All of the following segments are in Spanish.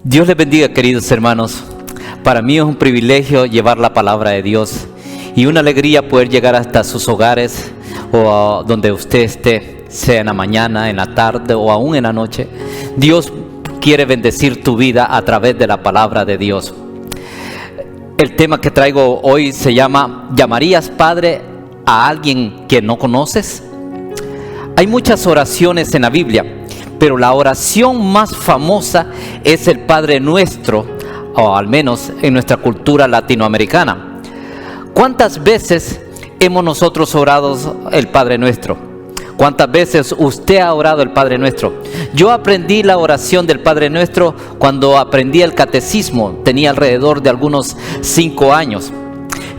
Dios les bendiga, queridos hermanos. Para mí es un privilegio llevar la palabra de Dios y una alegría poder llegar hasta sus hogares o a donde usted esté, sea en la mañana, en la tarde o aún en la noche. Dios quiere bendecir tu vida a través de la palabra de Dios. El tema que traigo hoy se llama ¿llamarías padre a alguien que no conoces? Hay muchas oraciones en la Biblia, pero la oración más famosa es el Padre Nuestro, o al menos en nuestra cultura latinoamericana. ¿Cuántas veces hemos nosotros orado el Padre Nuestro? ¿Cuántas veces usted ha orado el Padre Nuestro? Yo aprendí la oración del Padre Nuestro cuando aprendí el catecismo. Tenía alrededor de algunos 5 años.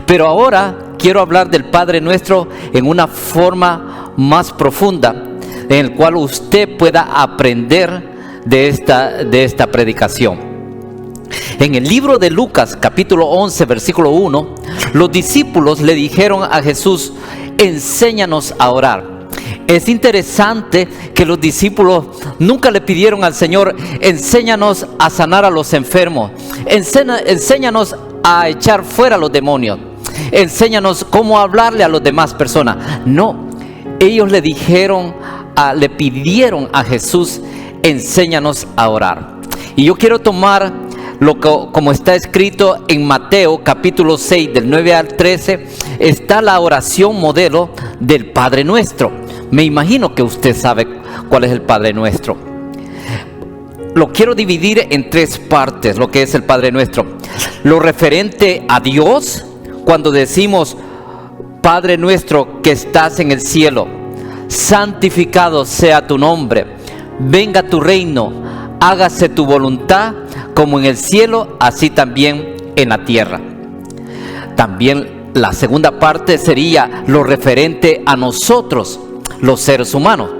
Pero ahora quiero hablar del Padre Nuestro en una forma más profunda, en el cual usted pueda aprender de esta predicación. En el libro de Lucas, capítulo 11, versículo 1, los discípulos le dijeron a Jesús: enséñanos a orar. Es interesante que los discípulos nunca le pidieron al Señor: enséñanos a sanar a los enfermos, enséñanos a echar fuera a los demonios, enséñanos cómo hablarle a las demás personas. No, ellos le pidieron a Jesús: enséñanos a orar. Y yo quiero tomar como está escrito en Mateo capítulo 6 del 9 al 13, está la oración modelo del Padre Nuestro. Me imagino que usted sabe cuál es el Padre Nuestro. Lo quiero dividir en 3 partes, lo que es el Padre Nuestro. Lo referente a Dios, cuando decimos: Padre nuestro que estás en el cielo, santificado sea tu nombre, venga tu reino, hágase tu voluntad como en el cielo, así también en la tierra. También la segunda parte sería lo referente a nosotros, los seres humanos.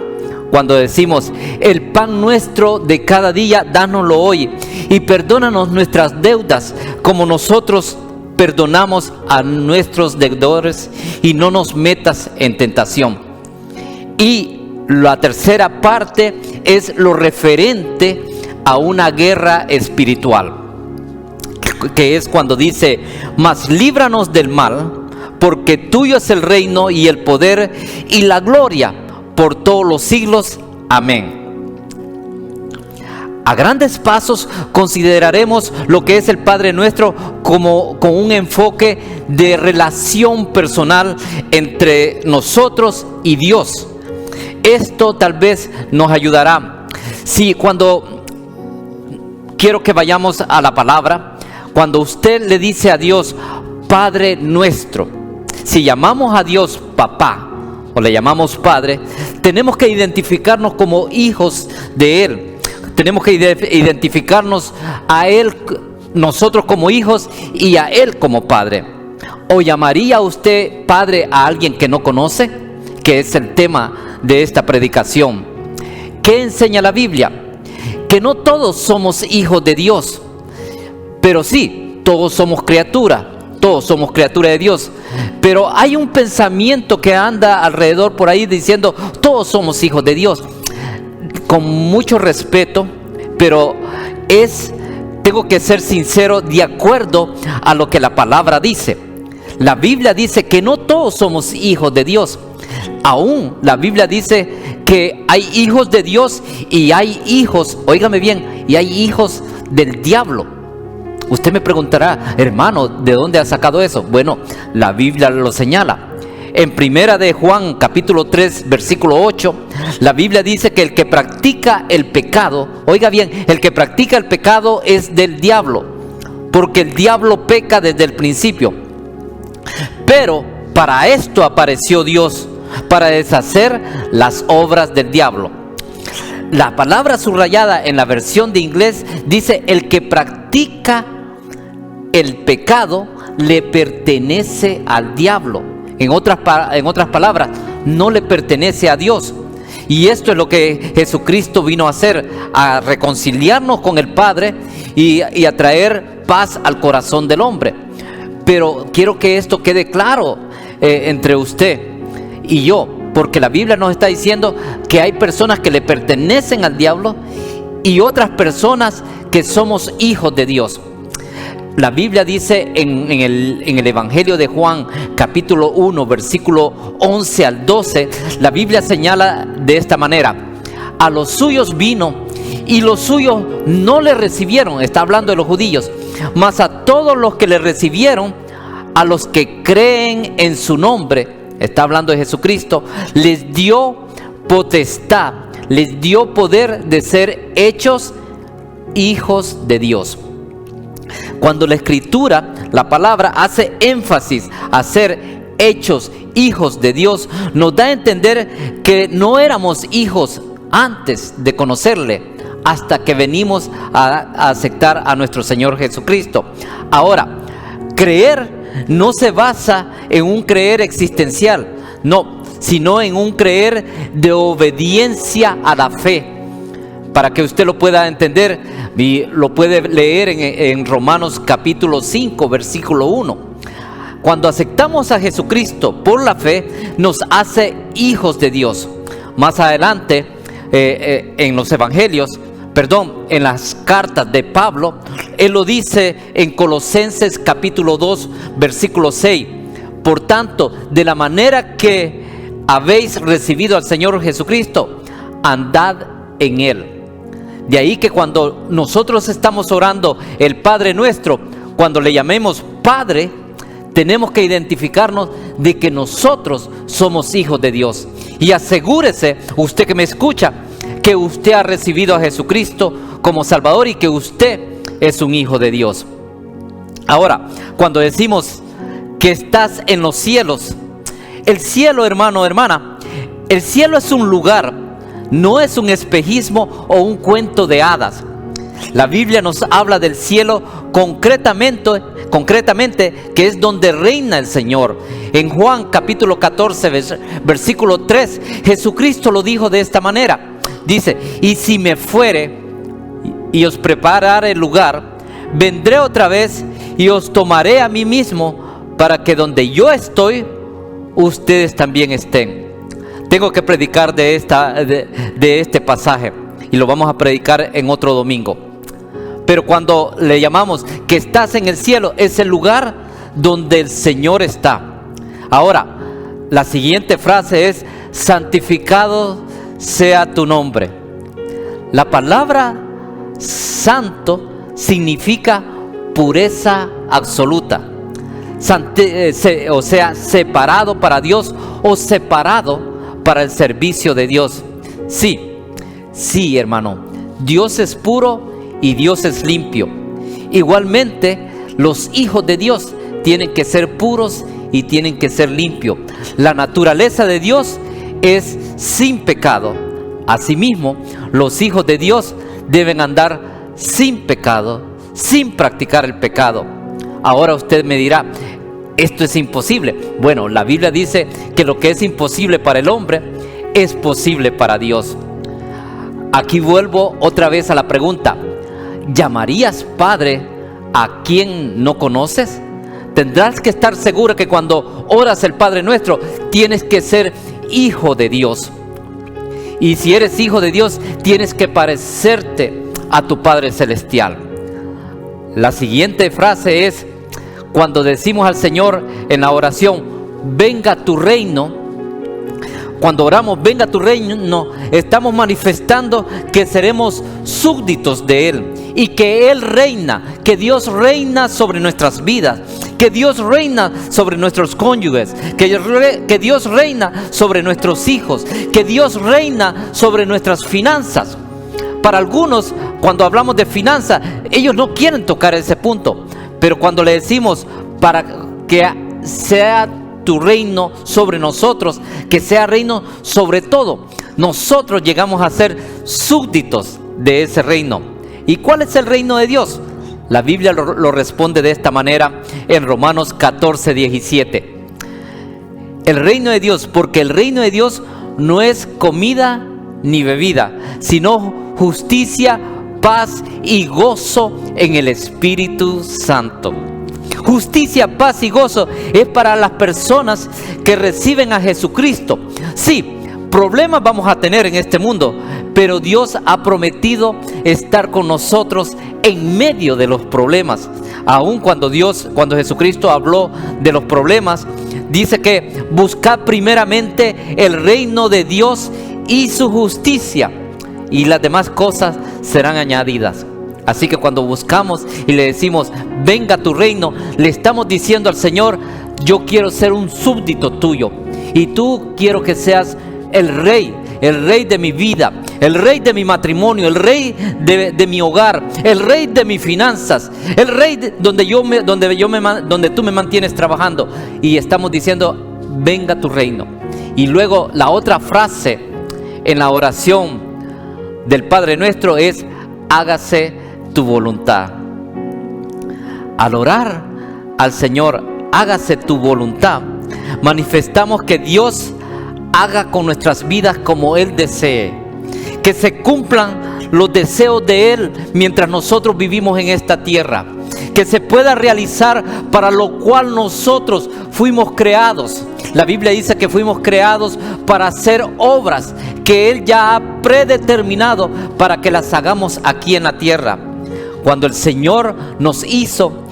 Cuando decimos: el pan nuestro de cada día, dánoslo hoy, y perdónanos nuestras deudas, como nosotros perdonamos a nuestros deudores, y no nos metas en tentación. Y la tercera parte es lo referente a una guerra espiritual, que es cuando dice: mas líbranos del mal, porque tuyo es el reino y el poder y la gloria por todos los siglos. Amén. A grandes pasos consideraremos lo que es el Padre Nuestro como con un enfoque de relación personal entre nosotros y Dios. Esto tal vez nos ayudará. Si cuando quiero que vayamos a la palabra, cuando usted le dice a Dios Padre Nuestro, si llamamos a Dios papá o le llamamos Padre, tenemos que identificarnos como hijos de Él. Tenemos que identificarnos a Él, nosotros como hijos, y a Él como Padre. ¿O llamaría usted Padre a alguien que no conoce? Que es el tema de esta predicación. ¿Qué enseña la Biblia? Que no todos somos hijos de Dios, pero sí, todos somos criaturas. Todos somos criaturas de Dios. Pero hay un pensamiento que anda alrededor por ahí diciendo: todos somos hijos de Dios. Con mucho respeto, pero tengo que ser sincero de acuerdo a lo que la palabra dice. La Biblia dice que no todos somos hijos de Dios. Aún la Biblia dice que hay hijos de Dios y hay hijos, óigame bien, y hay hijos del diablo. Usted me preguntará: hermano, ¿de dónde ha sacado eso? Bueno, la Biblia lo señala. En primera de Juan, capítulo 3, versículo 8, la Biblia dice que el que practica el pecado, oiga bien, el que practica el pecado es del diablo, porque el diablo peca desde el principio. Pero para esto apareció Dios, para deshacer las obras del diablo. La palabra subrayada en la versión de inglés dice: el que practica el pecado le pertenece al diablo. En otras palabras, no le pertenece a Dios. Y esto es lo que Jesucristo vino a hacer: a reconciliarnos con el Padre y a traer paz al corazón del hombre. Pero quiero que esto quede claro entre usted y yo, porque la Biblia nos está diciendo que hay personas que le pertenecen al diablo y otras personas que somos hijos de Dios. La Biblia dice en el Evangelio de Juan, capítulo 1, versículo 11 al 12, la Biblia señala de esta manera: a los suyos vino y los suyos no le recibieron. Está hablando de los judíos. Mas a todos los que le recibieron, a los que creen en su nombre, está hablando de Jesucristo, les dio potestad, les dio poder de ser hechos hijos de Dios. Cuando la Escritura, la palabra, hace énfasis a ser hechos hijos de Dios, nos da a entender que no éramos hijos antes de conocerle, hasta que venimos a aceptar a nuestro Señor Jesucristo. Ahora, creer no se basa en un creer existencial, no, sino en un creer de obediencia a la fe. Para que usted lo pueda entender, y lo puede leer en Romanos capítulo 5, versículo 1. Cuando aceptamos a Jesucristo por la fe, nos hace hijos de Dios. Más adelante, en los evangelios, en las cartas de Pablo, él lo dice en Colosenses capítulo 2, versículo 6. Por tanto, de la manera que habéis recibido al Señor Jesucristo, andad en Él. De ahí que cuando nosotros estamos orando el Padre Nuestro, cuando le llamemos Padre, tenemos que identificarnos de que nosotros somos hijos de Dios. Y asegúrese, usted que me escucha, que usted ha recibido a Jesucristo como Salvador y que usted es un hijo de Dios. Ahora, cuando decimos que estás en los cielos, el cielo, hermano, hermana, el cielo es un lugar, no es un espejismo o un cuento de hadas. La Biblia nos habla del cielo concretamente, que es donde reina el Señor. En Juan capítulo 14, versículo 3, Jesucristo lo dijo de esta manera. Dice: y si me fuere y os preparare el lugar, vendré otra vez y os tomaré a mí mismo, para que donde yo estoy, ustedes también estén. Tengo que predicar de este pasaje, y lo vamos a predicar en otro domingo. Pero cuando le llamamos que estás en el cielo, es el lugar donde el Señor está. Ahora, la siguiente frase es: santificado sea tu nombre. La palabra santo significa pureza absoluta. O sea, separado para Dios o separado para el servicio de Dios. Sí, hermano, Dios es puro y Dios es limpio. Igualmente, los hijos de Dios tienen que ser puros y tienen que ser limpios. La naturaleza de Dios es sin pecado. Asimismo, los hijos de Dios deben andar sin pecado, sin practicar el pecado. Ahora usted me dirá: esto es imposible. Bueno, la Biblia dice que lo que es imposible para el hombre es posible para Dios. Aquí vuelvo otra vez a la pregunta: ¿llamarías Padre a quien no conoces? Tendrás que estar seguro que cuando oras el Padre Nuestro, tienes que ser hijo de Dios. Y si eres hijo de Dios, tienes que parecerte a tu Padre Celestial. La siguiente frase es, cuando decimos al Señor en la oración: venga tu reino. Cuando oramos venga tu reino, estamos manifestando que seremos súbditos de Él, y que Él reina, que Dios reina sobre nuestras vidas, que Dios reina sobre nuestros cónyuges, que Dios reina sobre nuestros hijos, que Dios reina sobre nuestras finanzas. Para algunos, cuando hablamos de finanzas, ellos no quieren tocar ese punto, pero cuando le decimos: para que sea tu reino sobre nosotros, que sea reino sobre todo, nosotros llegamos a ser súbditos de ese reino. ¿Y cuál es el reino de Dios? La Biblia lo responde de esta manera en Romanos 14, 17. El reino de Dios, porque el reino de Dios no es comida ni bebida, sino justicia, paz y gozo en el Espíritu Santo. Justicia, paz y gozo es para las personas que reciben a Jesucristo. Sí, problemas vamos a tener en este mundo, pero Dios ha prometido estar con nosotros en medio de los problemas. Aun cuando Jesucristo habló de los problemas, dice que buscad primeramente el reino de Dios y su justicia, y las demás cosas serán añadidas. Así que cuando buscamos y le decimos, venga tu reino, le estamos diciendo al Señor, yo quiero ser un súbdito tuyo, y tú quiero que seas el rey de mi vida, el rey de mi matrimonio, el rey de mi hogar, el rey de mis finanzas, el rey donde tú me mantienes trabajando. Y estamos diciendo, venga tu reino. Y luego la otra frase en la oración del Padre Nuestro es, hágase tu voluntad. Al orar al Señor, hágase tu voluntad, manifestamos que Dios haga con nuestras vidas como Él desee, que se cumplan los deseos de Él mientras nosotros vivimos en esta tierra, que se pueda realizar para lo cual nosotros fuimos creados. La Biblia dice que fuimos creados para hacer obras que Él ya ha predeterminado para que las hagamos aquí en la tierra. Cuando el Señor nos hizo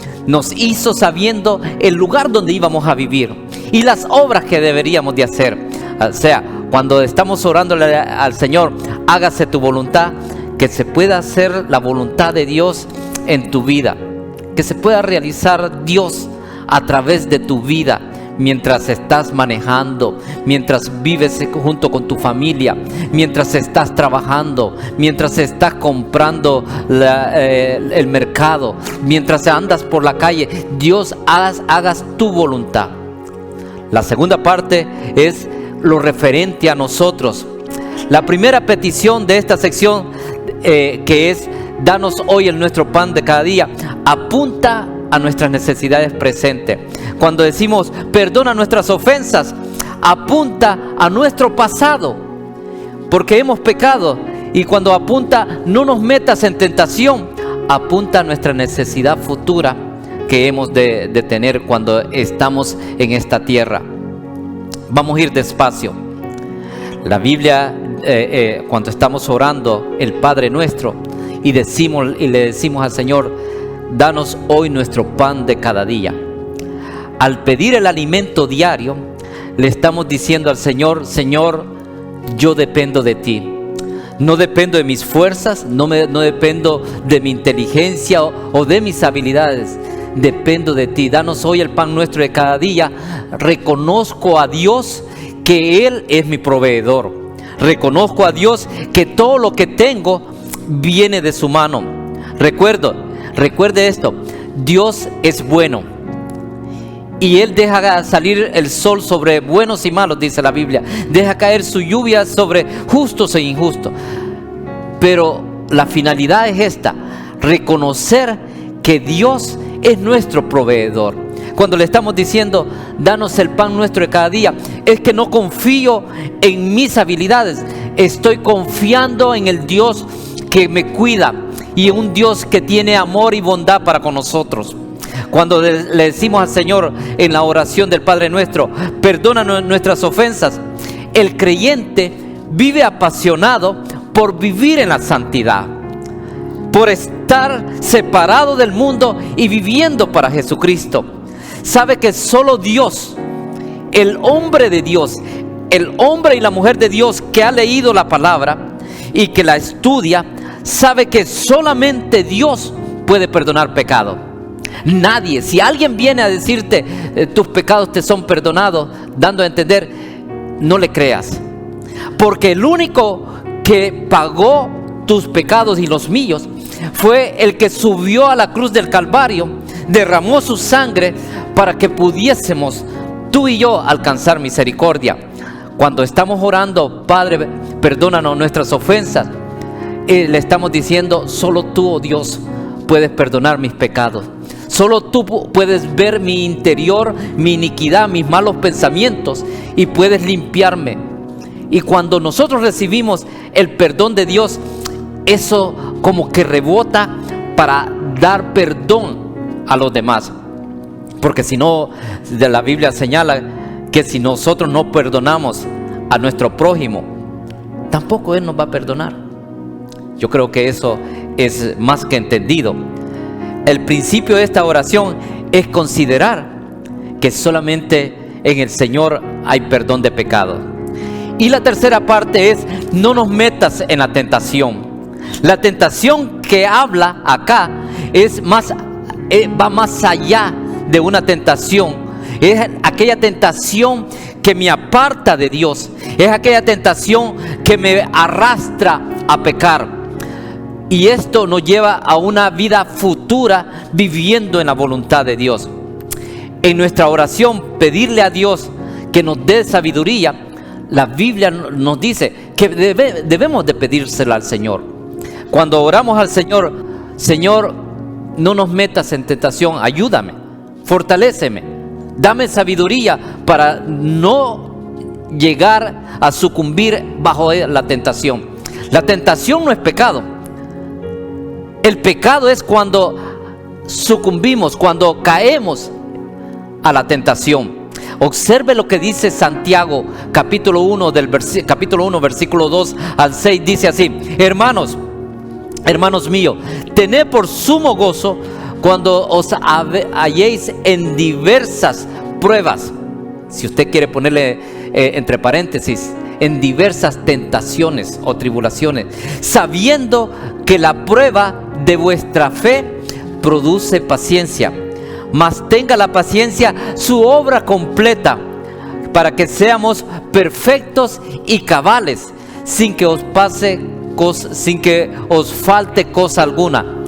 sabiendo el lugar donde íbamos a vivir y las obras que deberíamos de hacer. O sea, cuando estamos orándole al Señor, hágase tu voluntad, que se pueda hacer la voluntad de Dios en tu vida, que se pueda realizar Dios a través de tu vida, mientras estás manejando, mientras vives junto con tu familia, mientras estás trabajando, mientras estás comprando el mercado, mientras andas por la calle. Dios, hagas tu voluntad. La segunda parte es lo referente a nosotros. La primera petición de esta sección, que es danos hoy nuestro pan de cada día, apunta a nuestras necesidades presentes. Cuando decimos perdona nuestras ofensas, apunta a nuestro pasado, porque hemos pecado. Y cuando apunta no nos metas en tentación, apunta a nuestra necesidad futura que hemos de tener cuando estamos en esta tierra. Vamos a ir despacio. La Biblia, cuando estamos orando el Padre Nuestro y le decimos al Señor, danos hoy nuestro pan de cada día. Al pedir el alimento diario, le estamos diciendo al Señor, Señor, yo dependo de ti. No dependo de mis fuerzas, no dependo de mi inteligencia o de mis habilidades. Dependo de ti. Danos hoy el pan nuestro de cada día. Reconozco a Dios que Él es mi proveedor. Reconozco a Dios que todo lo que tengo viene de su mano. Recuerde esto, Dios es bueno y Él deja salir el sol sobre buenos y malos, dice la Biblia. Deja caer su lluvia sobre justos e injustos. Pero la finalidad es esta, reconocer que Dios es nuestro proveedor. Cuando le estamos diciendo, danos el pan nuestro de cada día, es que no confío en mis habilidades, estoy confiando en el Dios que me cuida y en un Dios que tiene amor y bondad para con nosotros. Cuando le decimos al Señor en la oración del Padre Nuestro, perdona nuestras ofensas, el creyente vive apasionado por vivir en la santidad, por estar separado del mundo y viviendo para Jesucristo. Sabe que solo Dios, el hombre de Dios, el hombre y la mujer de Dios que ha leído la palabra y que la estudia, sabe que solamente Dios puede perdonar pecado. Nadie. Si alguien viene a decirte tus pecados te son perdonados, dando a entender, no le creas, porque el único que pagó tus pecados y los míos fue el que subió a la cruz del Calvario, derramó su sangre para que pudiésemos tú y yo alcanzar misericordia. Cuando estamos orando, Padre, perdónanos nuestras ofensas, le estamos diciendo, solo tú, oh Dios, puedes perdonar mis pecados. Solo tú puedes ver mi interior, mi iniquidad, mis malos pensamientos, y puedes limpiarme. Y cuando nosotros recibimos el perdón de Dios, eso como que rebota para dar perdón a los demás. Porque si no, la Biblia señala que si nosotros no perdonamos a nuestro prójimo, tampoco Él nos va a perdonar. Yo creo que eso es más que entendido. El principio de esta oración es considerar que solamente en el Señor hay perdón de pecado. Y la tercera parte es: no nos metas en la tentación. La tentación que habla acá va más allá de una tentación. Es aquella tentación que me aparta de Dios. Es aquella tentación que me arrastra a pecar. Y esto nos lleva a una vida futura viviendo en la voluntad de Dios. En nuestra oración, pedirle a Dios que nos dé sabiduría. La Biblia nos dice que debemos de pedírsela al Señor. Cuando oramos al Señor: Señor, no nos metas en tentación, ayúdame, fortaléceme, dame sabiduría para no llegar a sucumbir bajo la tentación. La tentación no es pecado. El pecado es cuando sucumbimos, cuando caemos a la tentación. Observe lo que dice Santiago, capítulo 1, versículo 2 al 6. Dice así: hermanos míos, tened por sumo gozo cuando os halléis en diversas pruebas. Si usted quiere ponerle entre paréntesis, en diversas tentaciones o tribulaciones, sabiendo que la prueba de vuestra fe produce paciencia. Mas tenga la paciencia su obra completa, para que seamos perfectos y cabales, sin que os falte cosa alguna.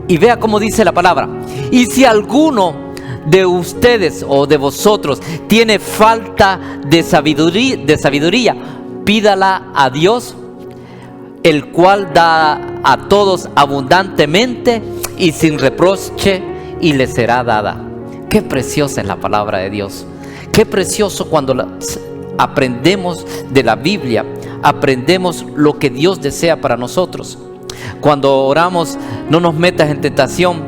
Y vea cómo dice la palabra: y si alguno de ustedes o de vosotros tiene falta de sabiduría, pídala a Dios, el cual da a todos abundantemente y sin reproche, y le será dada. Qué preciosa es la palabra de Dios. Qué precioso cuando aprendemos de la Biblia, aprendemos lo que Dios desea para nosotros. Cuando oramos: no nos metas en tentación,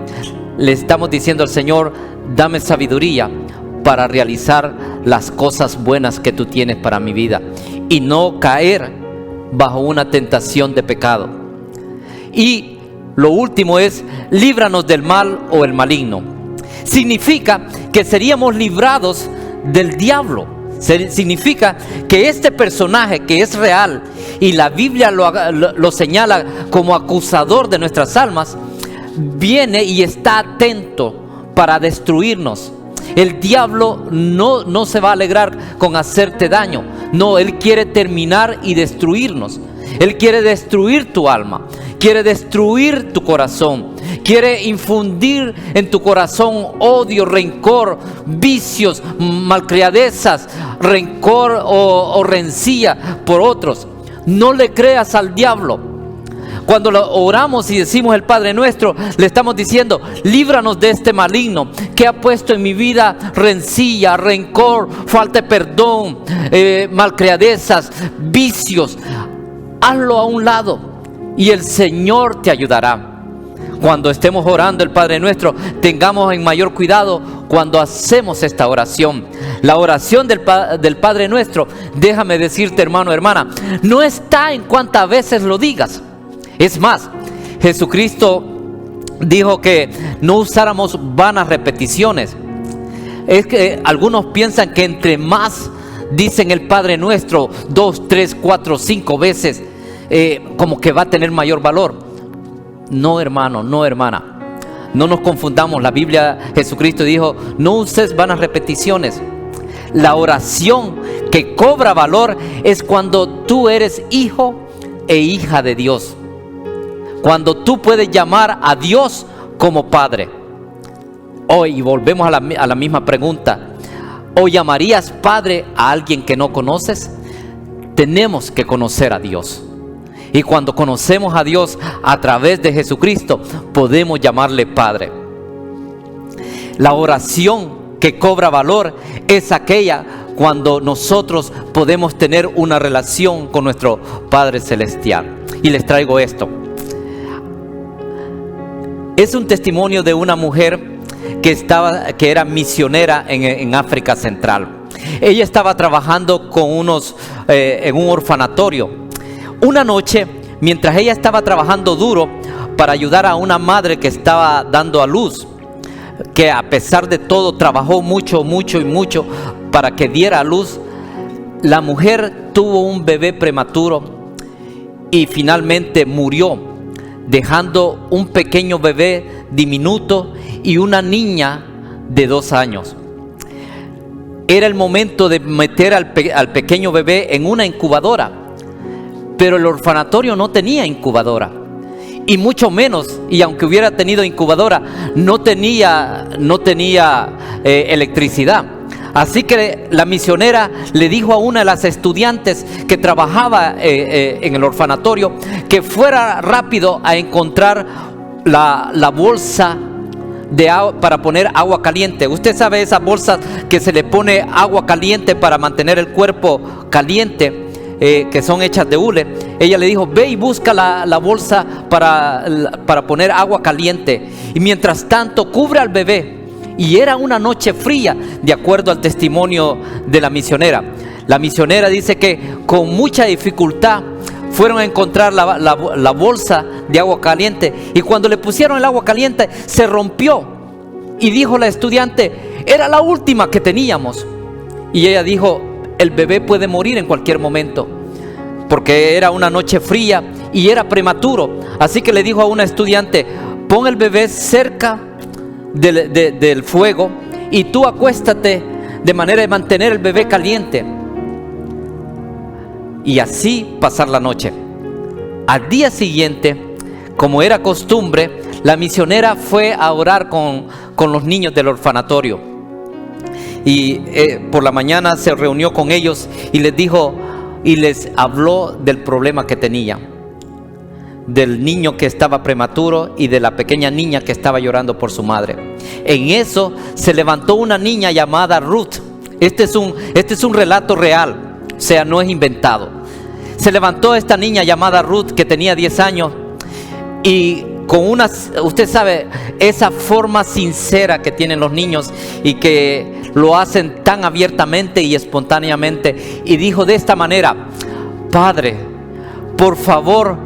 le estamos diciendo al Señor: dame sabiduría para realizar las cosas buenas que tú tienes para mi vida y no caer bajo una tentación de pecado. Y lo último es: líbranos del mal o el maligno. Significa que seríamos librados del diablo. Significa que este personaje que es real y la Biblia lo señala como acusador de nuestras almas, viene y está atento para destruirnos. El diablo no se va a alegrar con hacerte daño. No, él quiere terminar y destruirnos. Él quiere destruir tu alma, quiere destruir tu corazón, quiere infundir en tu corazón odio, rencor, vicios, malcriadezas, rencor o rencilla por otros. No le creas al diablo. Cuando oramos y decimos el Padre Nuestro, le estamos diciendo: líbranos de este maligno que ha puesto en mi vida rencilla, rencor, falta de perdón, malcriadezas, vicios. Hazlo a un lado y el Señor te ayudará. Cuando estemos orando el Padre Nuestro, tengamos en mayor cuidado cuando hacemos esta oración. La oración del Padre Nuestro, déjame decirte, hermano, hermana, no está en cuántas veces lo digas. Es más, Jesucristo dijo que no usáramos vanas repeticiones. Es que algunos piensan que entre más dicen el Padre Nuestro 2, 3, 4, 5 veces, como que va a tener mayor valor. No, hermano, no, hermana, no nos confundamos. La Biblia, Jesucristo dijo: no uses vanas repeticiones. La oración que cobra valor es cuando tú eres hijo e hija de Dios, cuando tú puedes llamar a Dios como Padre. Hoy volvemos a la misma pregunta: ¿o llamarías Padre a alguien que no conoces? Tenemos que conocer a Dios. Y cuando conocemos a Dios a través de Jesucristo, podemos llamarle Padre. La oración que cobra valor es aquella cuando nosotros podemos tener una relación con nuestro Padre Celestial. Y les traigo esto. Es un testimonio de una mujer que era misionera en África Central. Ella estaba trabajando con en un orfanatorio. Una noche, mientras ella estaba trabajando duro, para ayudar a una madre que estaba dando a luz, que a pesar de todo trabajó mucho para que diera a luz. La mujer tuvo un bebé prematuro y finalmente murió, dejando un pequeño bebé diminuto y una niña de 2 años. Era el momento de meter al pequeño bebé en una incubadora, pero el orfanatorio no tenía incubadora, y mucho menos, y aunque hubiera tenido incubadora, no tenía electricidad. Así que la misionera le dijo a una de las estudiantes que trabajaba en el orfanatorio que fuera rápido a encontrar la bolsa de agua para poner agua caliente. Usted sabe esas bolsas que se le pone agua caliente para mantener el cuerpo caliente, que son hechas de hule. Ella le dijo: ve y busca la bolsa para poner agua caliente, y mientras tanto cubre al bebé. Y era una noche fría, de acuerdo al testimonio de la misionera. La misionera dice que con mucha dificultad fueron a encontrar la bolsa de agua caliente, y cuando le pusieron el agua caliente se rompió, y dijo la estudiante: era la última que teníamos. Y ella dijo: el bebé puede morir en cualquier momento, porque era una noche fría y era prematuro. Así que le dijo a una estudiante: pon el bebé cerca del fuego y tú acuéstate de manera de mantener el bebé caliente, y así pasar la noche. Al día siguiente, como era costumbre, la misionera fue a orar con los niños del orfanatorio, y por la mañana se reunió con ellos y les dijo y les habló del problema que tenía, del niño que estaba prematuro y de la pequeña niña que estaba llorando por su madre. En eso se levantó una niña llamada Ruth. Este es un relato real, o sea, no es inventado. Se levantó esta niña llamada Ruth, que tenía 10 años, y con usted sabe, esa forma sincera que tienen los niños y que lo hacen tan abiertamente y espontáneamente, y dijo de esta manera: Padre, por favor,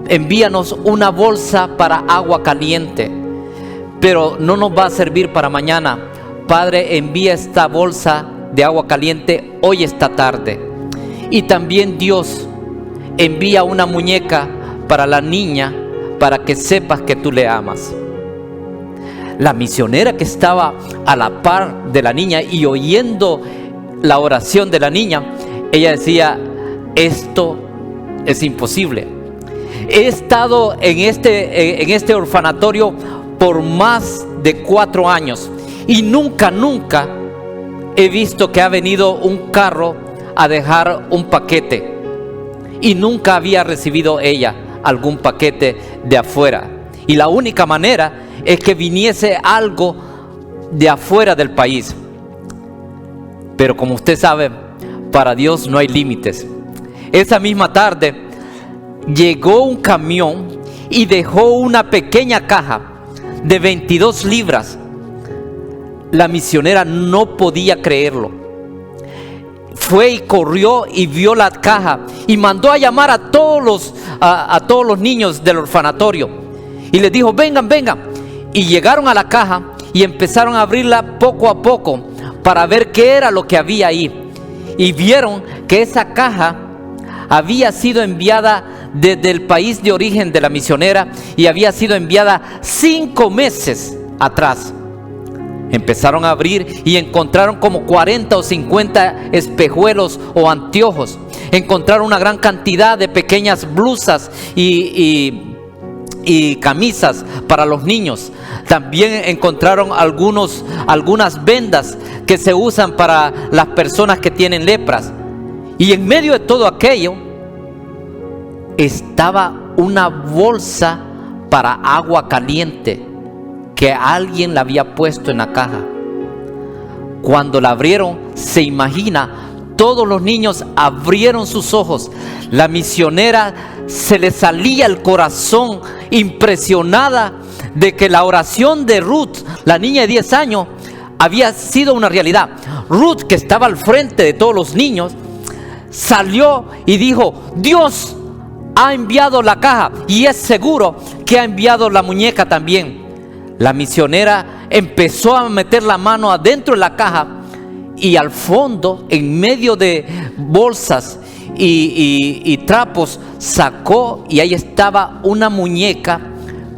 envíanos una bolsa para agua caliente, pero no nos va a servir para mañana. Padre, envía esta bolsa de agua caliente hoy esta tarde. Y también Dios envía una muñeca para la niña, para que sepas que tú le amas. La misionera, que estaba a la par de la niña y oyendo la oración de la niña, ella decía: esto es imposible. He estado en este orfanatorio por más de 4 años y nunca he visto que ha venido un carro a dejar un paquete, y nunca había recibido ella algún paquete de afuera, y la única manera es que viniese algo de afuera del país. Pero como usted sabe, para Dios no hay límites. Esa misma tarde llegó un camión y dejó una pequeña caja de 22 libras. La misionera no podía creerlo. Fue y corrió y vio la caja y mandó a llamar a todos los niños del orfanatorio y les dijo: vengan. Y llegaron a la caja y empezaron a abrirla poco a poco para ver qué era lo que había ahí, y vieron que esa caja había sido enviada desde el país de origen de la misionera y había sido enviada 5 meses atrás. Empezaron a abrir y encontraron como 40 o 50 espejuelos o anteojos. Encontraron una gran cantidad de pequeñas blusas y camisas para los niños. También encontraron algunas vendas que se usan para las personas que tienen lepras. Y en medio de todo aquello estaba una bolsa para agua caliente que alguien la había puesto en la caja. Cuando la abrieron, se imagina, todos los niños abrieron sus ojos. La misionera se le salía el corazón, impresionada de que la oración de Ruth, la niña de 10 años, había sido una realidad. Ruth, que estaba al frente de todos los niños, salió y dijo: Dios ha enviado la caja y es seguro que ha enviado la muñeca también. La misionera empezó a meter la mano adentro de la caja y al fondo, en medio de bolsas y trapos, sacó y ahí estaba una muñeca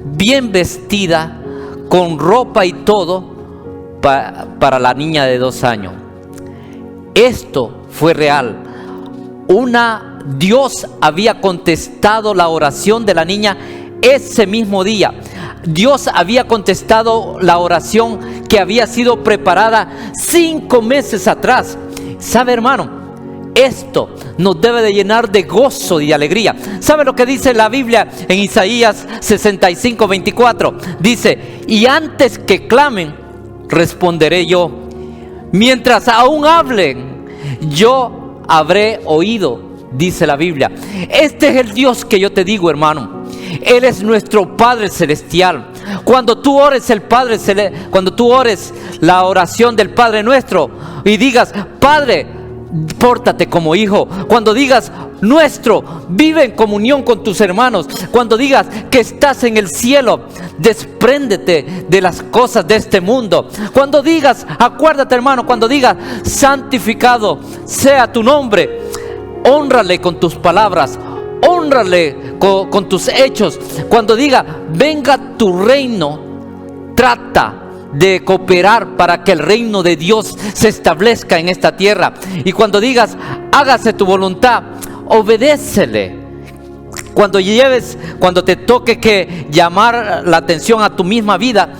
bien vestida, con ropa y todo, para la niña de 2 años. Esto fue real. Dios había contestado la oración de la niña ese mismo día. Dios había contestado la oración que había sido preparada 5 meses atrás. ¿Sabe, hermano? Esto nos debe de llenar de gozo y de alegría. ¿Sabe lo que dice la Biblia en Isaías 65:24? Dice: y antes que clamen, responderé yo. Mientras aún hablen, yo habré oído, dice la Biblia. Este es el Dios que yo te digo, hermano. Él es nuestro Padre Celestial. Cuando tú ores cuando tú ores la oración del Padre Nuestro y digas: Padre, pórtate como hijo. Cuando digas: nuestro, vive en comunión con tus hermanos. Cuando digas que estás en el cielo, despréndete de las cosas de este mundo. Cuando digas, acuérdate, hermano, cuando digas: santificado sea tu nombre, hónrale con tus palabras, hónrale con tus hechos. Cuando diga: venga tu reino, trata de cooperar para que el reino de Dios se establezca en esta tierra. Y cuando digas: hágase tu voluntad, obedécele. Cuando te toque que llamar la atención a tu misma vida,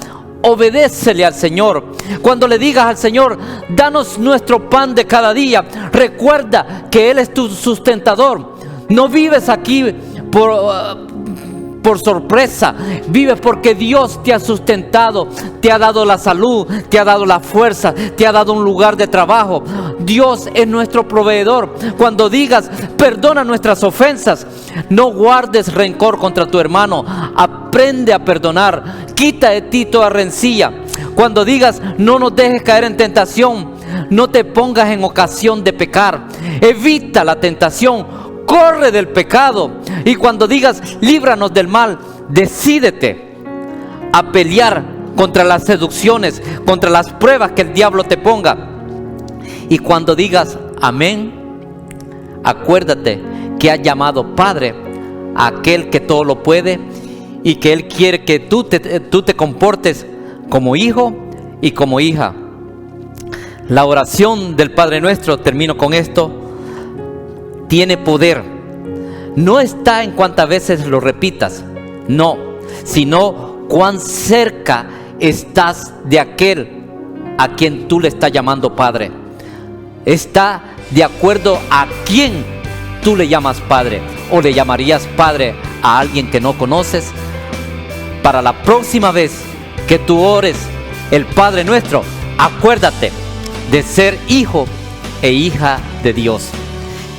obedécele al Señor. Cuando le digas al Señor: danos nuestro pan de cada día, recuerda que Él es tu sustentador. No vives aquí por sorpresa, vives porque Dios te ha sustentado, te ha dado la salud, te ha dado la fuerza, te ha dado un lugar de trabajo. Dios es nuestro proveedor. Cuando digas: perdona nuestras ofensas, no guardes rencor contra tu hermano, aprende a perdonar, quita de ti toda rencilla. Cuando digas: no nos dejes caer en tentación, no te pongas en ocasión de pecar, evita la tentación, corre del pecado. Y cuando digas: líbranos del mal, decídete a pelear contra las seducciones, contra las pruebas que el diablo te ponga. Y cuando digas amén, acuérdate que has llamado Padre a aquel que todo lo puede y que Él quiere que tú te comportes como hijo y como hija. La oración del Padre Nuestro, termino con esto, tiene poder. No está en cuántas veces lo repitas, no, sino cuán cerca estás de aquel a quien tú le estás llamando Padre. Está de acuerdo a quién tú le llamas Padre, o le llamarías Padre a alguien que no conoces. Para la próxima vez que tú ores el Padre Nuestro, acuérdate de ser hijo e hija de Dios.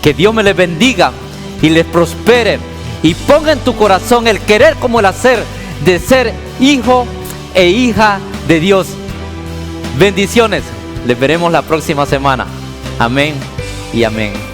Que Dios me les bendiga y les prospere, y ponga en tu corazón el querer como el hacer de ser hijo e hija de Dios. Bendiciones. Les veremos la próxima semana. Amén y amén.